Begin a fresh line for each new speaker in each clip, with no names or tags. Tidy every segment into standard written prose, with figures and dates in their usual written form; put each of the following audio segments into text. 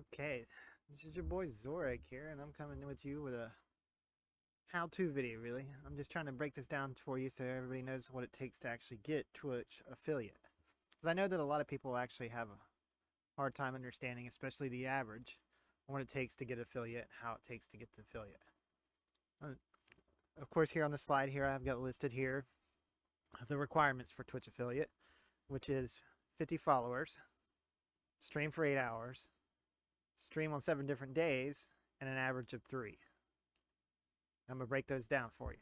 Okay, this is your boy Zorek here, and I'm coming with you with a how-to video, really. I'm just trying to break this down for you so everybody knows what it takes to actually get Twitch affiliate. Because I know that a lot of people actually have a hard time understanding, especially the average, what it takes to get affiliate, how it takes to get the affiliate. Uh, of course, here on the slide here, I've got listed here the requirements for Twitch affiliate, which is 50 followers, stream for 8 hours, stream on 7 different days, and an average of 3. I'm going to break those down for you.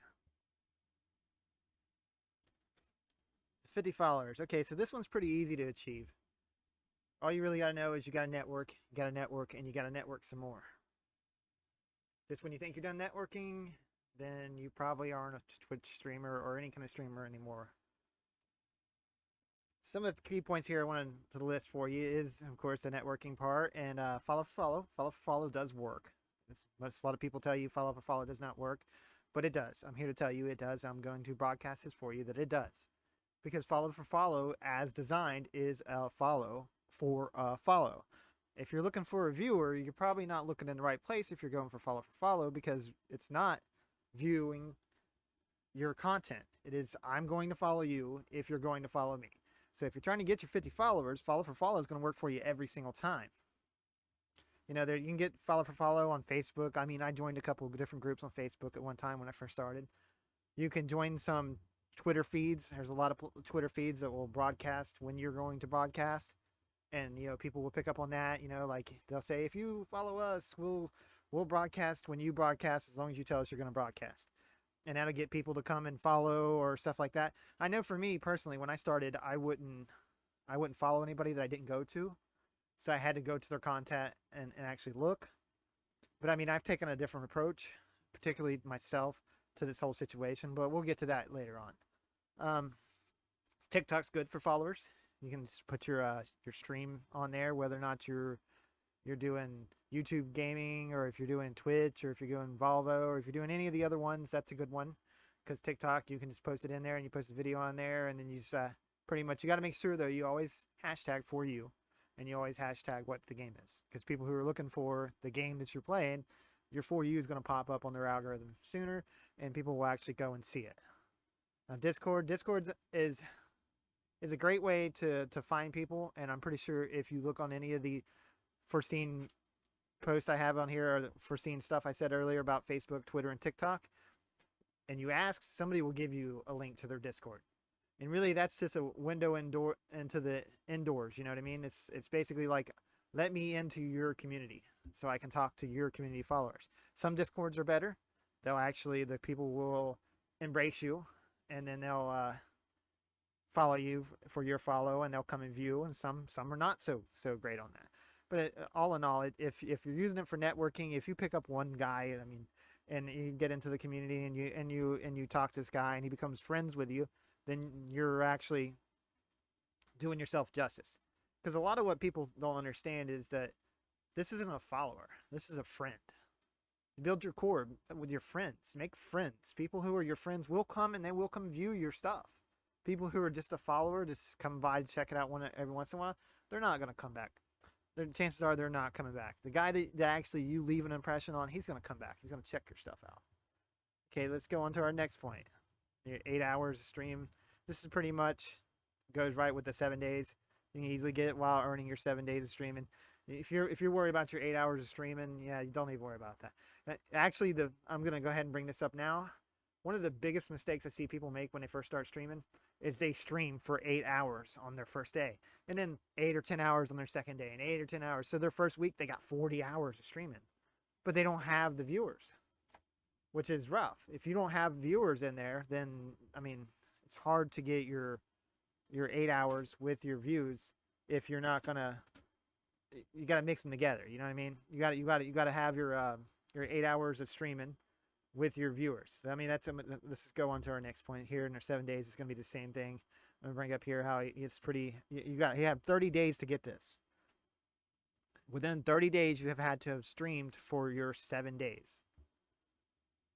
50 followers. Okay, so this one's pretty easy to achieve. All you really got to know is you got to network, and you got to network some more. Just when you think you're done networking, then you probably aren't a Twitch streamer or any kind of streamer anymore. Some of the key points here I wanted to list for you is, of course, the networking part and follow for follow. Follow for follow does work. A lot of people tell you follow for follow does not work, but it does. I'm here to tell you it does. I'm going to broadcast this for you that it does. Because follow for follow, as designed, is a follow for a follow. If you're looking for a viewer, you're probably not looking in the right place if you're going for follow because it's not viewing your content. It is, I'm going to follow you if you're going to follow me. So if you're trying to get your 50 followers, follow for follow is going to work for you every single time. You know, there you can get follow for follow on Facebook. I mean, I joined a couple of different groups on Facebook at one time when I first started. You can join some Twitter feeds. There's a lot of Twitter feeds that will broadcast when you're going to broadcast, and people will pick up on that. Like they'll say, if you follow us, we'll broadcast when you broadcast, as long as you tell us you're going to broadcast, and that'll get people to come and follow or stuff like that. I know for me personally, when I started, I wouldn't follow anybody that I didn't go to, so I had to go to their content and actually look. But I mean, I've taken a different approach, particularly myself, to this whole situation, but we'll get to that later on. TikTok's good for followers. You can just put your stream on there, whether or not you're doing YouTube gaming, or if you're doing Twitch, or if you're doing Volvo, or if you're doing any of the other ones. That's a good one, because TikTok, you can just post it in there and you post a video on there, and then you just pretty much, you got to make sure though you always hashtag for you, and you always hashtag what the game is, because people who are looking for the game that you're playing, your for you is going to pop up on their algorithm sooner, and people will actually go and see it. Now, Discord is a great way to find people, and I'm pretty sure if you look on any of the foreseen posts I have on here, or the foreseen stuff I said earlier about Facebook, Twitter, and TikTok, and you ask, somebody will give you a link to their Discord. And really, that's just a window into the indoors. You know what I mean? It's basically like, let me into your community so I can talk to your community followers. Some Discords are better. The people will embrace you, and then they'll follow you for your follow, and they'll come and view. And some are not so great on that. But all in all, if you're using it for networking, if you pick up one guy, I mean, and you get into the community, and you talk to this guy, and he becomes friends with you, then you're actually doing yourself justice. Because a lot of what people don't understand is that this isn't a follower. This is a friend. You build your core with your friends. Make friends. People who are your friends will come, and they will come view your stuff. People who are just a follower, just come by to check it out every once in a while, they're not going to come back. Chances are they're not coming back. The guy that actually you leave an impression on, he's going to come back. He's going to check your stuff out. Okay, let's go on to our next point. 8 hours of stream. This is pretty much goes right with the 7 days. You can easily get it while earning your 7 days of streaming. If you're worried about your 8 hours of streaming, yeah, you don't even worry about that. Actually, I'm going to go ahead and bring this up now. One of the biggest mistakes I see people make when they first start streaming is they stream for 8 hours on their first day, and then 8 or 10 hours on their second day, and 8 or 10 hours. So their first week, they got 40 hours of streaming, but they don't have the viewers, which is rough. If you don't have viewers in there, then, I mean, it's hard to get your 8 hours with your views if you're not gonna. You gotta mix them together. You know what I mean? You gotta have your 8 hours of streaming with your viewers. I mean, let's just go on to our next point here. In our 7 days, it's gonna be the same thing. I'm gonna bring up here how it's pretty. You have 30 days to get this. Within 30 days, you have had to have streamed for your 7 days,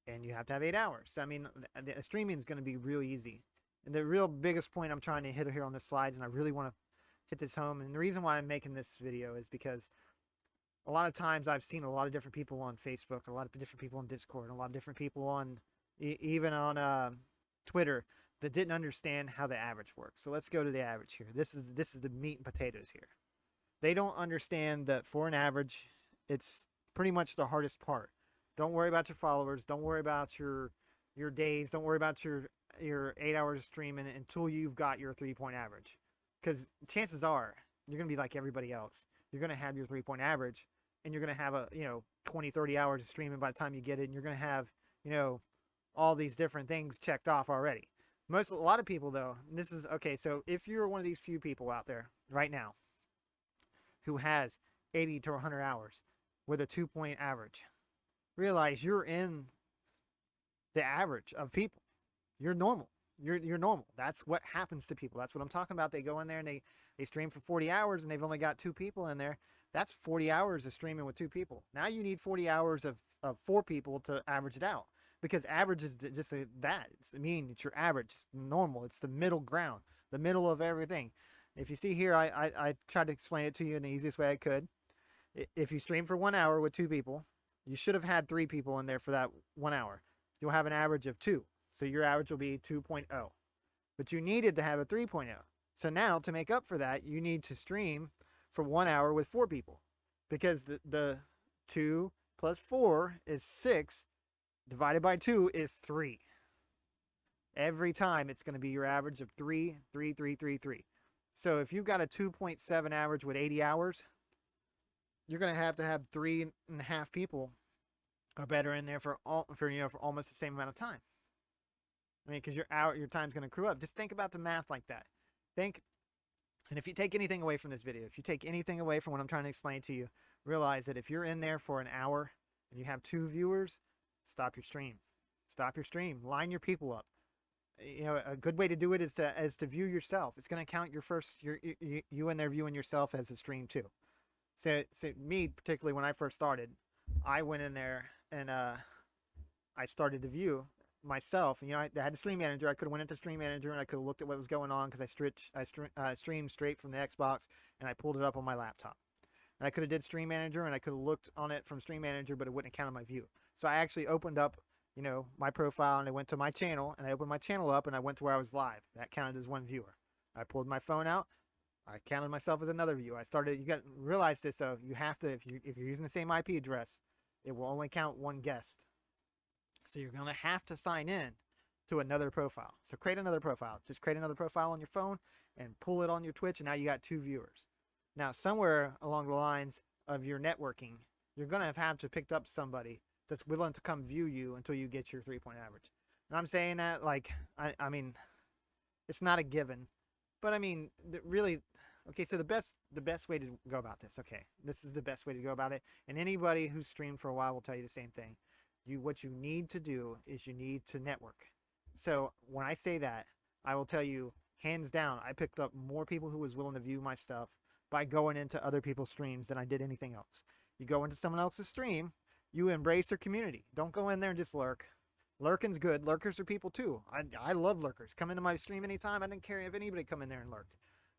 and you have to have 8 hours. I mean, the streaming is going to be really easy. And the real biggest point I'm trying to hit here on the slides, and I really want to hit this home, and the reason why I'm making this video is because a lot of times I've seen a lot of different people on Facebook, a lot of different people on Discord, a lot of different people on even on Twitter that didn't understand how the average works. So let's go to the average here. This is the meat and potatoes here. They don't understand that for an average, it's pretty much the hardest part. Don't worry about your followers. Don't worry about your days. Don't worry about your 8 hours of streaming until you've got your 3-point average. Because chances are you're gonna be like everybody else. You're gonna have your 3-point average, and you're gonna have a 20, 30 hours of streaming by the time you get it, and you're gonna have all these different things checked off already. A lot of people though, and this is okay. So if you're one of these few people out there right now who has 80 to 100 hours with a 2-point average, realize you're in the average of people. You're normal. You're normal. That's what happens to people. That's what I'm talking about. They go in there and they stream for 40 hours and they've only got 2 people in there. That's 40 hours of streaming with 2 people. Now you need 40 hours of 4 people to average it out, because average is just that. It's your average. It's normal. It's the middle ground, the middle of everything. If you see here, I tried to explain it to you in the easiest way I could. If you stream for 1 hour with 2 people, you should have had 3 people in there for that 1 hour. You'll have an average of 2. So your average will be 2.0. But you needed to have a 3.0. So now to make up for that, you need to stream for 1 hour with 4 people. Because the 2 plus 4 is 6. Divided by 2 is 3. Every time it's going to be your average of 3, 3, 3, 3, 3. So if you've got a 2.7 average with 80 hours, you're going to have 3.5 people or better in there for almost the same amount of time. I mean, because your time's going to accrue up. Just think about the math like that. And if you take anything away from this video, if you take anything away from what I'm trying to explain to you, realize that if you're in there for an hour and you have 2 viewers, stop your stream. Stop your stream. Line your people up. A good way to do it is to view yourself. It's going to count you in there viewing yourself as a stream too. So me particularly, when I first started, I went in there and I started to view myself. I had a stream manager. I could have went into stream manager and I could have looked at what was going on, because I streamed straight from the Xbox and I pulled it up on my laptop. And I could have did stream manager and I could have looked on it from stream manager, but it wouldn't have counted my view. So I actually opened up my profile and I went to my channel and I opened my channel up and I went to where I was live. That counted as 1 viewer. I pulled my phone out. I counted myself as another view. You got to realize this. So you have to, if you're using the same IP address, it will only count 1 guest. So you're going to have to sign in to another profile. So create another profile. Just create another profile on your phone and pull it on your Twitch, and now you got 2 viewers. Now, somewhere along the lines of your networking, you're going to have to pick up somebody that's willing to come view you until you get your 3-point average. And I'm saying that like, I mean, it's not a given, but I mean, really, okay, so the best way to go about this, okay, this is the best way to go about it. And anybody who's streamed for a while will tell you the same thing. What you need to do is you need to network. So when I say that, I will tell you, hands down, I picked up more people who was willing to view my stuff by going into other people's streams than I did anything else. You go into someone else's stream, you embrace their community. Don't go in there and just lurk. Lurking's good. Lurkers are people too. I love lurkers. Come into my stream anytime. I didn't care if anybody come in there and lurked.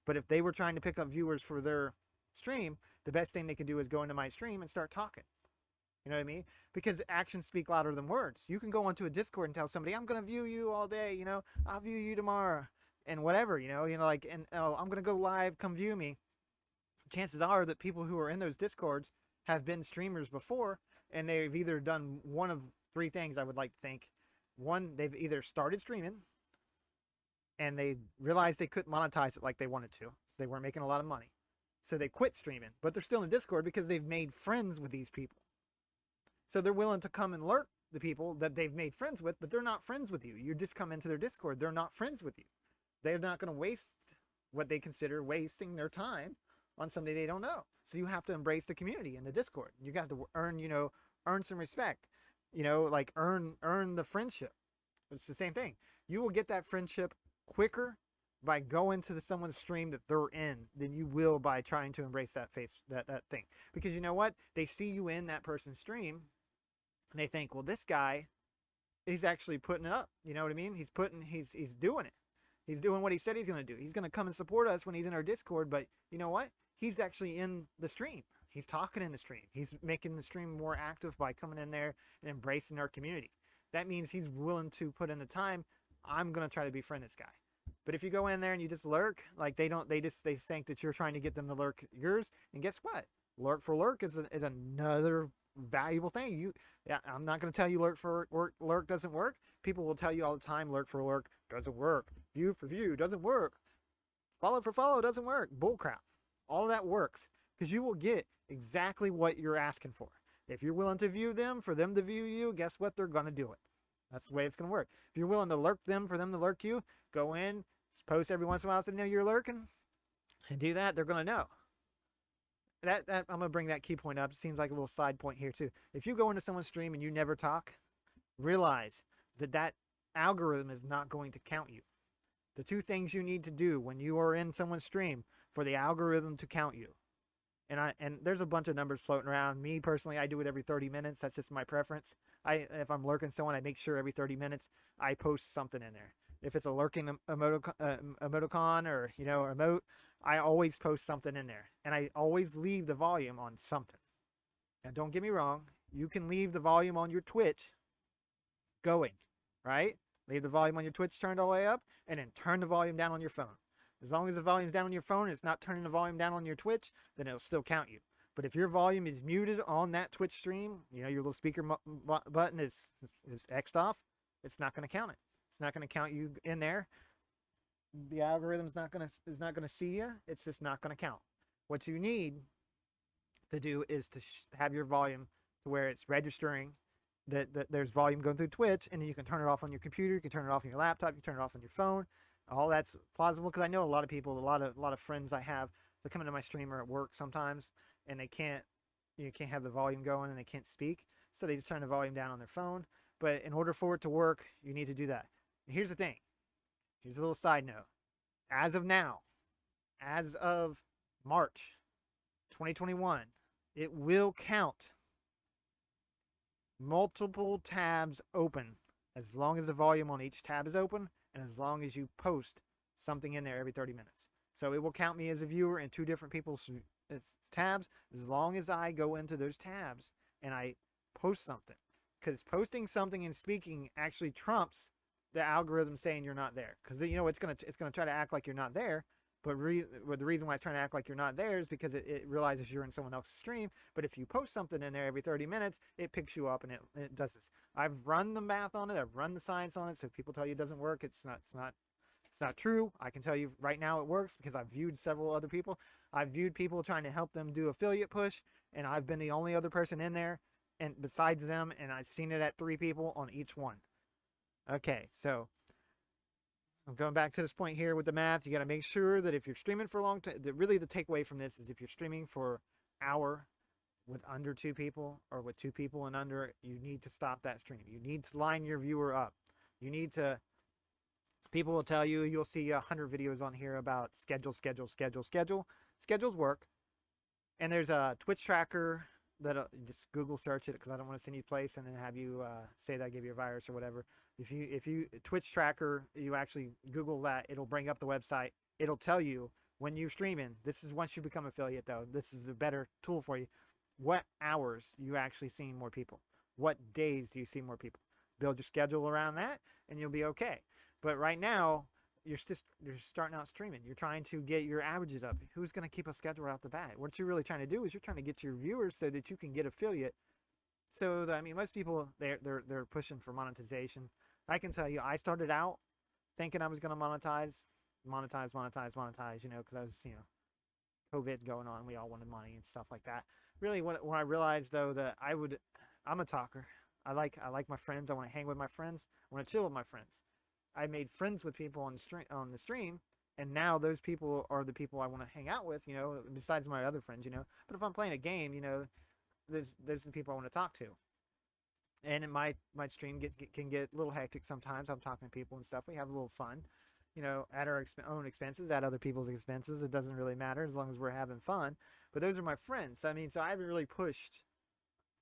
But if they were trying to pick up viewers for their stream, the best thing they could do is go into my stream and start talking. You know what I mean? Because actions speak louder than words. You can go onto a Discord and tell somebody, I'm going to view you all day, I'll view you tomorrow, and whatever, I'm going to go live, come view me. Chances are that people who are in those Discords have been streamers before, and they've either done one of 3 things, I would like to think. One, they've either started streaming, and they realized they couldn't monetize it like they wanted to, so they weren't making a lot of money. So they quit streaming, but they're still in Discord because they've made friends with these people. So they're willing to come and lurk the people that they've made friends with, but they're not friends with you. You just come into their Discord. They're not friends with you. They're not going to waste what they consider wasting their time on somebody they don't know. So you have to embrace the community in the Discord. You got to earn some respect, like earn the friendship. It's the same thing. You will get that friendship quicker by going to someone's stream that they're in than you will by trying to embrace that thing. Because you know what? They see you in that person's stream and they think, well, this guy, he's actually putting up. You know what I mean? He's doing it. He's doing what he said he's going to do. He's going to come and support us when he's in our Discord, but you know what? He's actually in the stream. He's talking in the stream. He's making the stream more active by coming in there and embracing our community. That means he's willing to put in the time. I'm going to try to befriend this guy. But if you go in there and you just lurk, like they think that you're trying to get them to lurk yours. And guess what? Lurk for lurk is another valuable thing. Yeah, I'm not going to tell you lurk doesn't work. People will tell you all the time lurk for lurk doesn't work. View for view doesn't work. Follow for follow doesn't work. Bullcrap. All of that works because you will get exactly what you're asking for. If you're willing to view them for them to view you, guess what? They're going to do it. That's the way it's going to work. If you're willing to lurk them for them to lurk you, go in, post every once in a while so they know you're lurking, and do that. They're going to know. That I'm going to bring that key point up. It seems like a little side point here too. If you go into someone's stream and you never talk, realize that algorithm is not going to count you. The two things you need to do when you are in someone's stream for the algorithm to count you. And there's a bunch of numbers floating around. Me personally, I do it every 30 minutes. That's just my preference. If I'm lurking someone, I make sure every 30 minutes I post something in there. If it's a lurking emoticon or emote, I always post something in there, and I always leave the volume on something. Now, don't get me wrong. You can leave the volume on your Twitch going, right? Leave the volume on your Twitch turned all the way up, and then turn the volume down on your phone. As long as the volume's down on your phone and it's not turning the volume down on your Twitch, then it'll still count you. But if your volume is muted on that Twitch stream, your little speaker button is X'd off, it's not going to count it. It's not going to count you in there. The algorithm is not going to see you. It's just not going to count. What you need to do is to have your volume to where it's registering that there's volume going through Twitch, and then you can turn it off on your computer, you can turn it off on your laptop, you can turn it off on your phone. All that's plausible because I know a lot of people, a lot of friends I have that come into my stream are at work sometimes, and they can't have the volume going and they can't speak, so they just turn the volume down on their phone. But in order for it to work, you need to do that. And here's the thing. Here's a little side note. As of now, as of March 2021, it will count multiple tabs open as long as the volume on each tab is open and as long as you post something in there every 30 minutes. So it will count me as a viewer in two different people's tabs as long as I go into those tabs and I post something. Because posting something and speaking actually trumps the algorithm saying you're not there. Because it's gonna try to act like you're not there. But the reason why it's trying to act like you're not there is because it realizes you're in someone else's stream. But if you post something in there every 30 minutes, it picks you up and it does this. I've run the math on it. I've run the science on it. So if people tell you it doesn't work, it's not true. I can tell you right now it works because I've viewed several other people. I've viewed people trying to help them do affiliate push, and I've been the only other person in there, and besides them, and I've seen it at 3 people on each one. Okay, so I'm going back to this point here with the math. You got to make sure that if you're streaming for a long time, really the takeaway from this is if you're streaming for an hour with under 2 people or with 2 people and under, you need to stop that stream. You need to line your viewer up. You need to, people will tell you, you'll see 100 videos on here about schedule. Schedules work. And there's a Twitch tracker that just Google search it because I don't want to send you a place and then have you say that I gave you a virus or whatever. If you Twitch tracker, you actually Google that, it'll bring up the website. It'll tell you when you're streaming. This is once you become affiliate though. This is a better tool for you. What hours you actually seeing more people? What days do you see more people? Build your schedule around that and you'll be okay. But right now, you're starting out streaming. You're trying to get your averages up. Who's going to keep a schedule out the bat? What you're really trying to do is you're trying to get your viewers so that you can get affiliate. So most people they're pushing for monetization. I can tell you, I started out thinking I was going to monetize, because I was COVID going on. We all wanted money and stuff like that. Really, when I realized though that I'm a talker. I like my friends. I want to hang with my friends. I want to chill with my friends. I made friends with people on the stream, and now those people are the people I want to hang out with, besides my other friends, But if I'm playing a game, there's the people I want to talk to. And in my stream can get a little hectic sometimes. I'm talking to people and stuff. We have a little fun, at our own expenses, at other people's expenses. It doesn't really matter as long as we're having fun. But those are my friends. So I haven't really pushed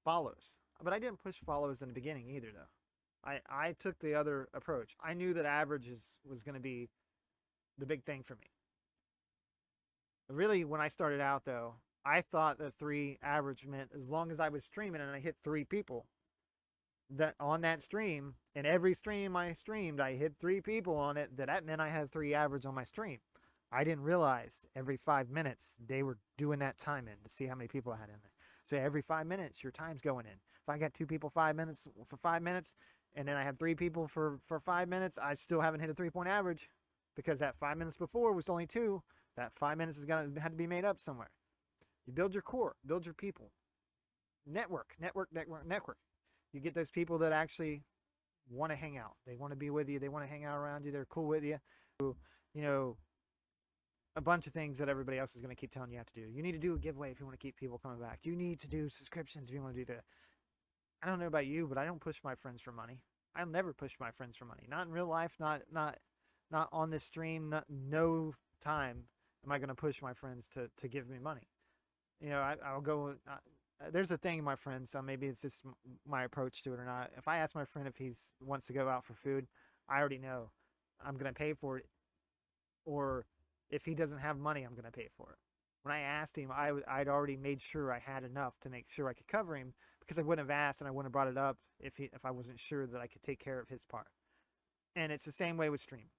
follows. But I didn't push follows in the beginning either, though. I took the other approach. I knew that averages was going to be the big thing for me. Really, when I started out, though, I thought that 3 average meant as long as I was streaming and I hit 3 people that on that stream, and every stream I streamed, I hit 3 people on it, that meant I had 3 average on my stream. I didn't realize every 5 minutes they were doing that time in to see how many people I had in there. So every 5 minutes, your time's going in. If I got 2 people 5 minutes for 5 minutes, and then I have 3 people for 5 minutes, I still haven't hit a 3-point average because that 5 minutes before was only 2. That 5 minutes is gonna have to be made up somewhere. You build your core, build your people. Network. You get those people that actually want to hang out. They want to be with you. They want to hang out around you. They're cool with you. You know, a bunch of things that everybody else is going to keep telling you have to do. You need to do a giveaway if you want to keep people coming back. You need to do subscriptions if you want to do that. I don't know about you, but I don't push my friends for money. I'll never push my friends for money. Not in real life. Not on this stream. No time am I going to push my friends to give me money. I'll go. There's a thing, my friend, so maybe it's just my approach to it or not. If I ask my friend if he wants to go out for food, I already know I'm going to pay for it. Or if he doesn't have money, I'm going to pay for it. When I asked him, I'd already made sure I had enough to make sure I could cover him, because I wouldn't have asked and I wouldn't have brought it up if I wasn't sure that I could take care of his part. And it's the same way with stream.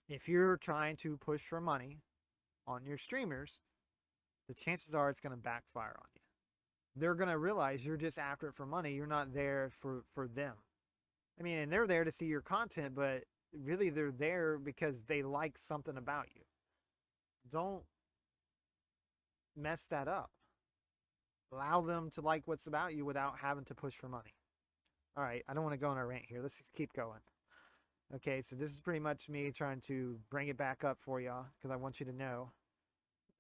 If you're trying to push for money on your streamers, the chances are it's going to backfire on you. They're going to realize you're just after it for money. You're not there for them. I mean, and they're there to see your content, but really they're there because they like something about you. Don't mess that up. Allow them to like what's about you without having to push for money. All right, I don't want to go on a rant here. Let's just keep going. Okay, so this is pretty much me trying to bring it back up for y'all because I want you to know.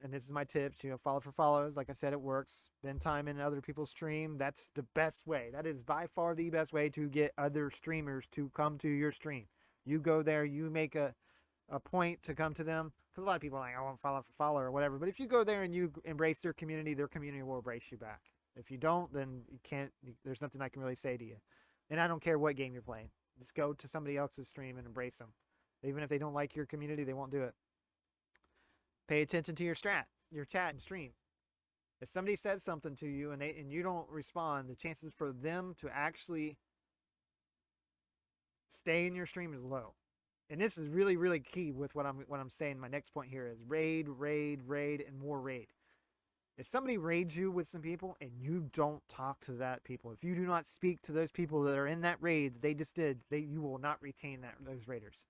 And this is my tips, follow for follows. Like I said, it works. Spend time in other people's stream. That's the best way. That is by far the best way to get other streamers to come to your stream. You go there, you make a point to come to them. Because a lot of people are like, I won't follow for follow or whatever. But if you go there and you embrace their community will embrace you back. If you don't, then you can't. There's nothing I can really say to you. And I don't care what game you're playing. Just go to somebody else's stream and embrace them. Even if they don't like your community, they won't do it. Pay attention to your chat and stream. If somebody says something to you and you don't respond, the chances for them to actually stay in your stream is low. And this is really, really key with what I'm saying. My next point here is raid, and more raid. If somebody raids you with some people and you don't talk to that people, if you do not speak to those people that are in that raid that they just did, you will not retain those raiders.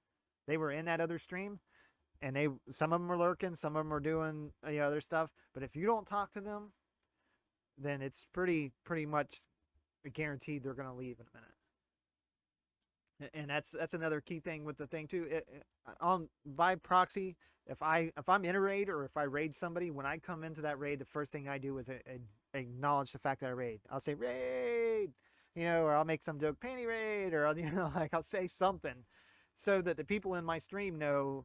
They were in that other stream. And some of them are lurking, some of them are doing other stuff. But if you don't talk to them, then it's pretty much guaranteed they're going to leave in a minute. And that's another key thing with the thing too. By proxy, if I'm in a raid or if I raid somebody, when I come into that raid, the first thing I do is acknowledge the fact that I raid. I'll say raid, or I'll make some joke, panty raid, or I'll say something so that the people in my stream know.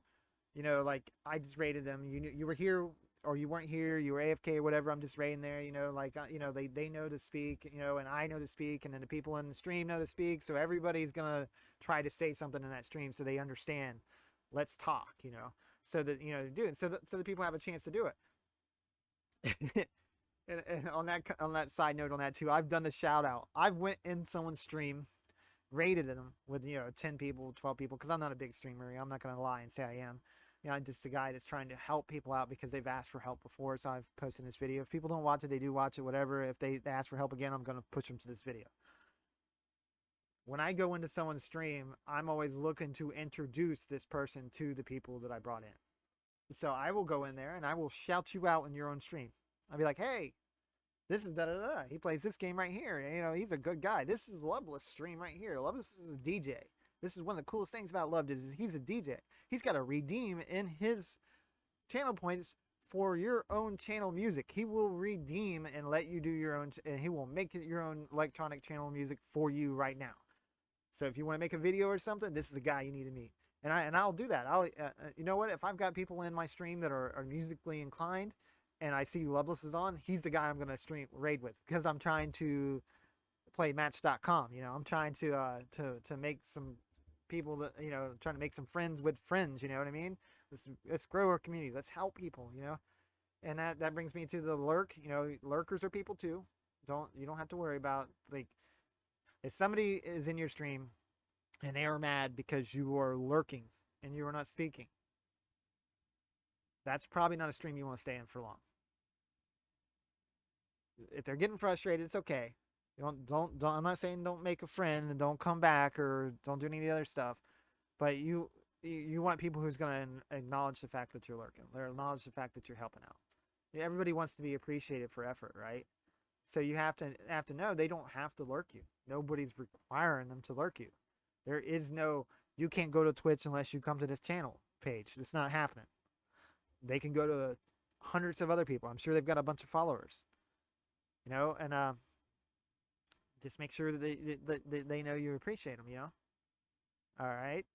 Like I just rated them. You were here or you weren't here. You were AFK or whatever. I'm just raiding there. They know to speak. And I know to speak, and then the people in the stream know to speak. So everybody's gonna try to say something in that stream so they understand. Let's talk. So that do it. So that people have a chance to do it. and on that side note on that too, I've done the shout out. I've went in someone's stream, rated them with 10 people, 12 people, because I'm not a big streamer. I'm not gonna lie and say I am. I'm just a guy that's trying to help people out because they've asked for help before. So I've posted this video. If people don't watch it, they do watch it, whatever. If they ask for help again, I'm going to push them to this video. When I go into someone's stream, I'm always looking to introduce this person to the people that I brought in. So I will go in there and I will shout you out in your own stream. I'll be like, hey, this is da-da-da. He plays this game right here. He's a good guy. This is Loveless stream right here. Loveless is a DJ. This is one of the coolest things about Loved is he's a DJ. He's got to redeem in his channel points for your own channel music. He will redeem and let you do your own, and he will make your own electronic channel music for you right now. So if you want to make a video or something, this is the guy you need to meet. And I'll do that. You know what? If I've got people in my stream that are musically inclined, and I see Loveless is on, he's the guy I'm going to raid with because I'm trying to play Match.com. I'm trying to make some people that trying to make some friends with friends. You know what I mean? Let's grow our community. Let's help people. And that brings me to the lurk. You know, lurkers are people too. You don't have to worry about, like, if somebody is in your stream and they are mad because you are lurking and you are not speaking, that's probably not a stream you want to stay in for long. If they're getting frustrated, it's okay. Don't. I'm not saying don't make a friend and don't come back or don't do any of the other stuff, but you want people who's going to acknowledge the fact that you're lurking, or acknowledge the fact that you're helping out. Everybody wants to be appreciated for effort, right? So you have to know they don't have to lurk you. Nobody's requiring them to lurk you. There is no, you can't go to Twitch unless you come to this channel page. It's not happening. They can go to hundreds of other people. I'm sure they've got a bunch of followers, and just make sure that they know you appreciate them. All right,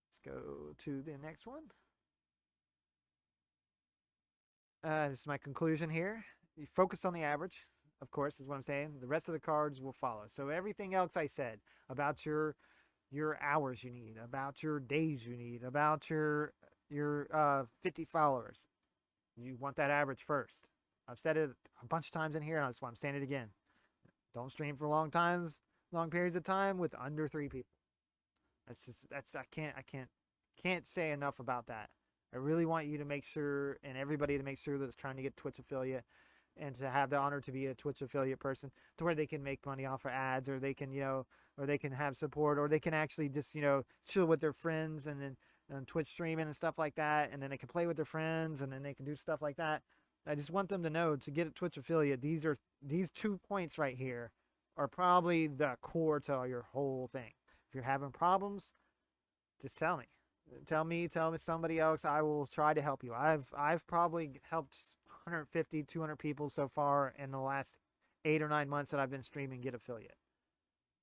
let's go to the next one. This is my conclusion here. You focus on the average, of course, is what I'm saying. The rest of the cards will follow. So everything else I said about your hours you need, about your days you need, about your 50 followers, you want that average first. I've said it a bunch of times in here, and that's why I'm saying it again. Don't stream for long periods of time with under 3 people. I can't say enough about that. I really want you to make sure, and everybody to make sure, that's trying to get Twitch affiliate and to have the honor to be a Twitch affiliate person, to where they can make money off of ads, or they can, or they can have support, or they can actually just, chill with their friends and then Twitch streaming and stuff like that. And then they can play with their friends, and then they can do stuff like that. I just want them to know, to get a Twitch affiliate, these 2 points right here are probably the core to your whole thing. If you're having problems, just tell me. Tell me somebody else. I will try to help you. I've probably helped 150, 200 people so far in the last 8 or 9 months that I've been streaming get affiliate.